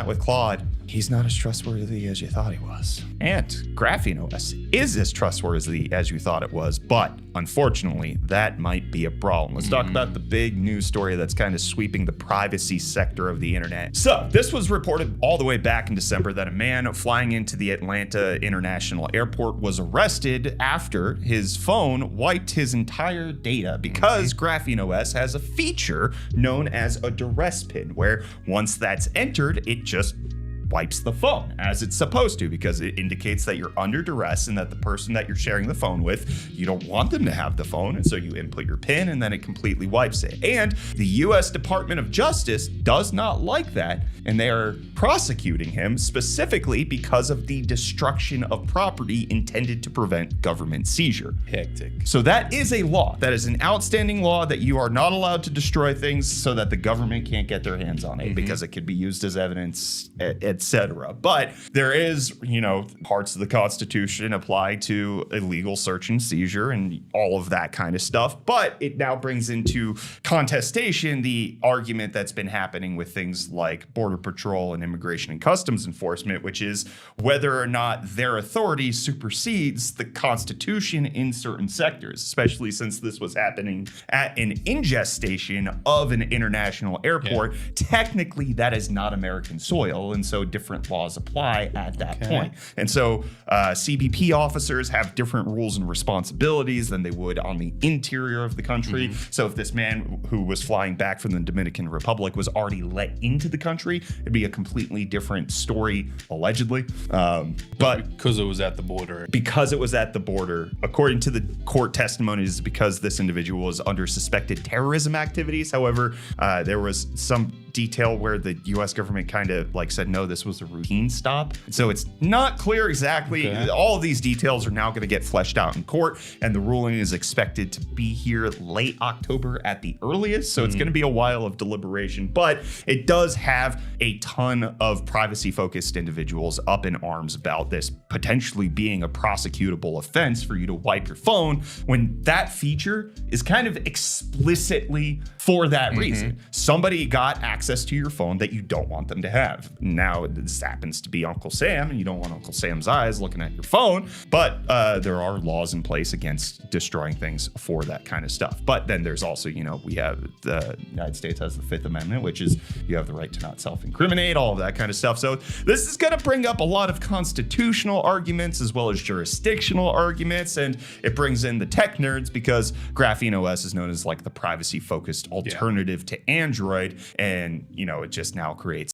that with Claude, he's not as trustworthy as you thought he was. And GrapheneOS is as trustworthy as you thought it was, but unfortunately, that might be a problem. Let's talk about the big news story that's kind of sweeping the privacy sector of the internet. So this was reported all the way back in December that a man flying into the Atlanta International Airport was arrested after his phone wiped his entire data because GrapheneOS has a feature known as a duress pin, where once that's entered, it just wipes the phone as it's supposed to, because it indicates that you're under duress and that the person that you're sharing the phone with, you don't want them to have the phone. And so you input your PIN and then it completely wipes it. And the US Department of Justice does not like that. And they are prosecuting him specifically because of the destruction of property intended to prevent government seizure. Hectic. So that is a law. That is an outstanding law that you are not allowed to destroy things so that the government can't get their hands on it because it could be used as evidence, etc. But there is, parts of the Constitution apply to illegal search and seizure and all of that kind of stuff. But it now brings into contestation the argument that's been happening with things like Border Patrol and Immigration and Customs Enforcement, which is whether or not their authority supersedes the Constitution in certain sectors, especially since this was happening at an ingest station of an international airport. Technically, that is not American soil, and so different laws apply at that point. And so CBP officers have different rules and responsibilities than they would on the interior of the country. So if this man who was flying back from the Dominican Republic was already let into the country, it'd be a completely different story, allegedly. But because it was at the border. Because it was at the border, according to the court testimonies, because this individual was under suspected terrorism activities. However, there was some detail where the U.S. government kind of said, no, this was a routine stop. So it's not clear exactly. All of these details are now going to get fleshed out in court, and the ruling is expected to be here late October at the earliest. So it's going to be a while of deliberation, but it does have a ton of privacy-focused individuals up in arms about this potentially being a prosecutable offense for you to wipe your phone when that feature is kind of explicitly for that reason. Somebody got access to your phone that you don't want them to have. Now, this happens to be Uncle Sam, and you don't want Uncle Sam's eyes looking at your phone, but there are laws in place against destroying things for that kind of stuff. But then there's also, we have the United States has the Fifth Amendment, which is you have the right to not self-incriminate, all of that kind of stuff. So this is going to bring up a lot of constitutional arguments as well as jurisdictional arguments, and it brings in the tech nerds because GrapheneOS is known as the privacy-focused alternative to Android, and it just now creates